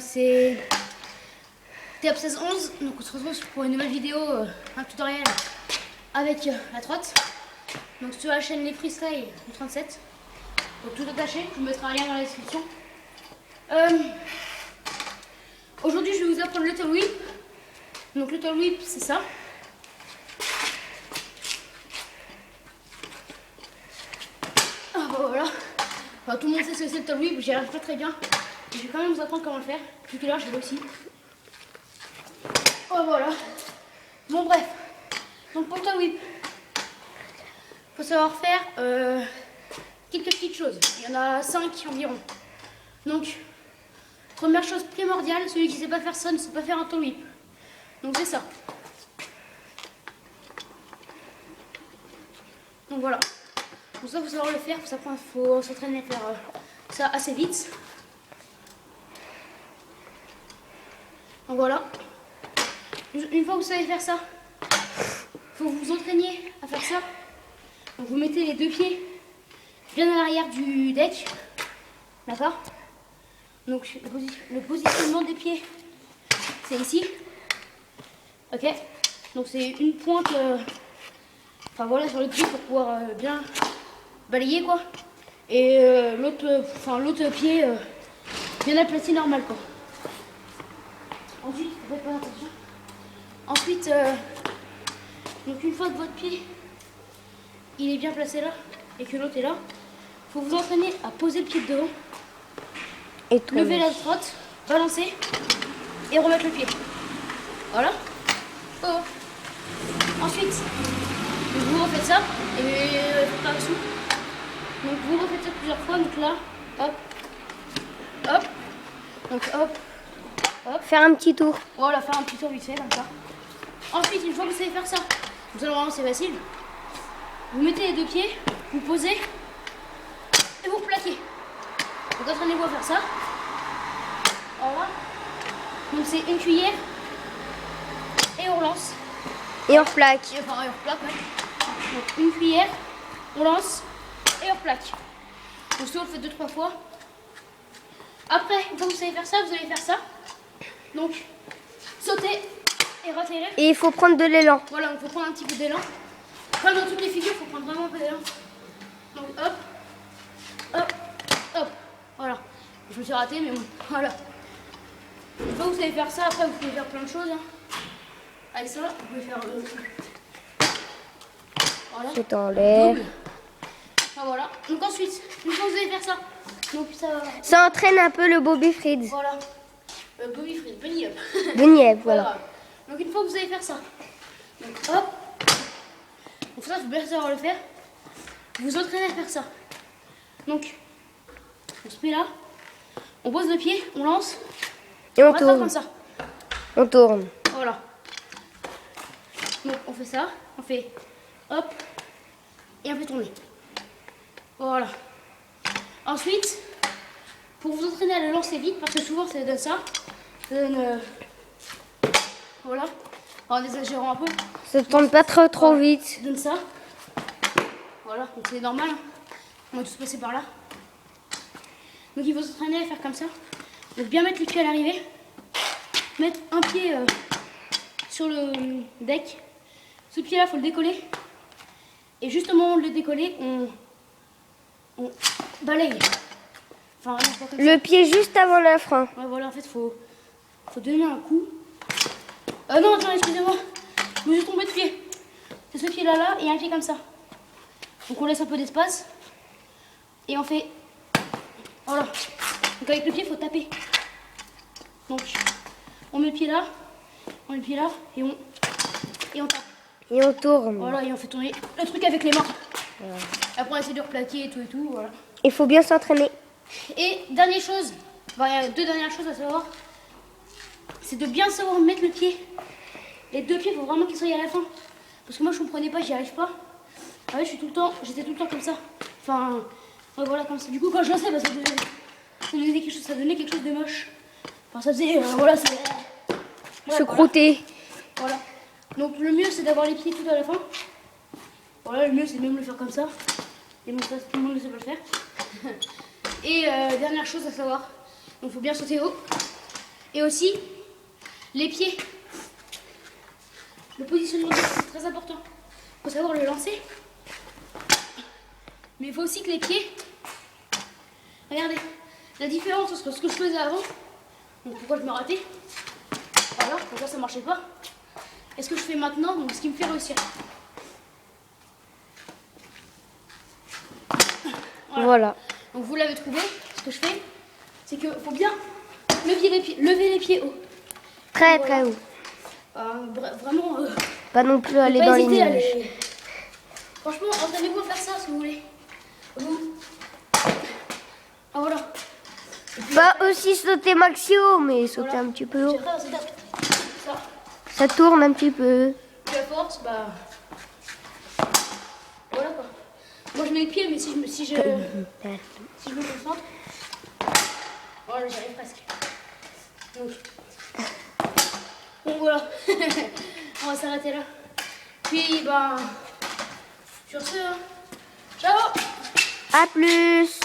c'est TAP 1611. Donc on se retrouve pour une nouvelle vidéo, un tutoriel avec la trotte. Donc sur la chaîne Les Freestyle du 37. Donc tout attaché, je vous mettrai un lien dans la description. Aujourd'hui je vais vous apprendre le tail whip. Donc le tail whip c'est ça. Ah bah voilà. Enfin, tout le monde sait ce que c'est le tail whip, j'y arrive pas très bien. Je vais quand même vous apprendre comment le faire. Tout à l'heure je l'ai aussi. Oh voilà. Bon bref. Donc pour le tail whip, faut savoir faire quelques petites choses. Il y en a 5 environ. Donc première chose primordiale, celui qui ne sait pas faire ça ne sait pas faire un tail whip. Donc c'est ça. Donc voilà. Pour ça, il faut savoir le faire. Faut s'entraîner à faire ça assez vite. Donc voilà. Une fois que vous savez faire ça, il faut que vous vous entraîniez à faire ça. Donc vous mettez les deux pieds bien à l'arrière du deck. D'accord? Donc le positionnement des pieds, c'est ici. Ok? Donc c'est une pointe, enfin voilà, sur le pied pour pouvoir bien balayer quoi. Et l'autre pied bien aplati normal quoi. Ensuite, faites pas attention. Ensuite, donc une fois que votre pied il est bien placé là et que l'autre est là, faut vous entraîner à poser le pied de devant. Et lever la trotte, balancer et remettre le pied. Voilà. Oh. Ensuite, vous refaites ça et par dessous. Donc vous refaites ça plusieurs fois. Donc là, hop, hop, donc hop, hop. Faire un petit tour. Voilà, faire un petit tour vite fait comme ça. Ensuite, une fois que vous savez faire ça, vous allez voir, c'est facile. Vous mettez les deux pieds, vous posez et vous plaquez. Donc entraînez-vous à faire ça. Voilà. Donc c'est une cuillère et on lance. Et on plaque. Enfin, on plaque, ouais. Donc une cuillère, on lance et on plaque. Donc ça, on le fait 2-3 fois. Après, une fois que vous savez faire ça, vous allez faire ça. Donc, sauter et ratterrir. Et il faut prendre de l'élan. Voilà, il faut prendre un petit peu d'élan. Comme dans toutes les figures, il faut prendre vraiment un peu d'élan. Donc hop, hop, hop. Voilà. Je me suis raté, mais bon, voilà. Une fois que vous savez faire ça, après vous pouvez faire plein de choses. Hein. Avec ça, vous pouvez faire voilà. C'est en l'air. Ah, voilà. Donc ensuite, une fois que vous allez faire ça, donc Ça entraîne un peu le Bobby Fried. Voilà. Bobby Fried, Bunny Up. Bunny Up, voilà. Donc une fois que vous allez faire ça, donc hop. Donc ça, il faut bien savoir le faire. Vous entraînez à faire ça. Donc, on se met là, on pose le pied, on lance. Et on va tourne. comme ça. On tourne. Voilà. Donc on fait ça, on fait hop et on fait tourner. Voilà. Ensuite, pour vous entraîner à le lancer vite, parce que souvent ça donne ça. Ça donne voilà. En exagérant un peu. Ça tourne pas trop vite. Ça donne ça. Voilà, donc c'est normal. Hein. On va tous passer par là. Donc il faut s'entraîner à faire comme ça. Donc bien mettre les pieds à l'arrivée. Mettre un pied sur le deck. Ce pied là, il faut le décoller. Et juste au moment de le décoller, on balaye. Enfin, non, pas comme Le ça. pied juste avant le frein. Ouais, voilà, en fait, faut donner un coup. Non, attends, excusez-moi. Je me suis tombé de pied. C'est ce pied là et un pied comme ça. Donc on laisse un peu d'espace. Et on fait... Voilà. Donc avec le pied, il faut taper. Donc, on met le pied là. On met le pied là. Et on tape. Et on tourne. Voilà, et on fait tourner le truc avec les mains. Voilà. Après, on essaie de replaquer et tout, voilà. Il faut bien s'entraîner. Et dernière chose, enfin, il y a 2 dernières choses à savoir. C'est de bien savoir mettre le pied. Les 2 pieds, il faut vraiment qu'ils soient à la fin. Parce que moi, je comprenais pas, j'y arrive pas. Ah ouais, j'étais tout le temps comme ça. Enfin, ouais, voilà, comme ça. Du coup, quand je lançais, bah, ça donnait quelque chose de moche. Enfin, ça faisait, voilà, c'est... Se croûter. Voilà. Donc, le mieux, c'est d'avoir les pieds tout à la fin. Voilà, le mieux, c'est même le faire comme ça. Et bon, ça, tout le monde ne sait pas le faire. Et dernière chose à savoir, donc il faut bien sauter haut. Et aussi, les pieds. Le positionnement des pieds, c'est très important. Il faut savoir le lancer. Mais il faut aussi que les pieds... Regardez, la différence entre ce que je faisais avant. Donc pourquoi je me ratais. Voilà, pourquoi ça ne marchait pas. Et ce que je fais maintenant, donc ce qui me fait réussir. Voilà. Donc vous l'avez trouvé, ce que je fais, c'est qu'il faut bien lever les pieds haut. Très Voilà. très haut. Vraiment, Pas non plus aller pas dans les hésiter à nuages. Franchement, entraînez-vous à faire ça si vous voulez. Vous. Ah voilà. Et puis, Pas aussi sauter maxi haut, mais sauter voilà. un petit peu haut. Puis après, c'est ça. Ça tourne un petit peu. Puis à force, bah... Voilà quoi. Moi je mets le pied, mais si je me concentre... Voilà, j'y arrive presque. Donc voilà. On va s'arrêter là. Puis bah... Sur ce, hein. Ciao. À plus.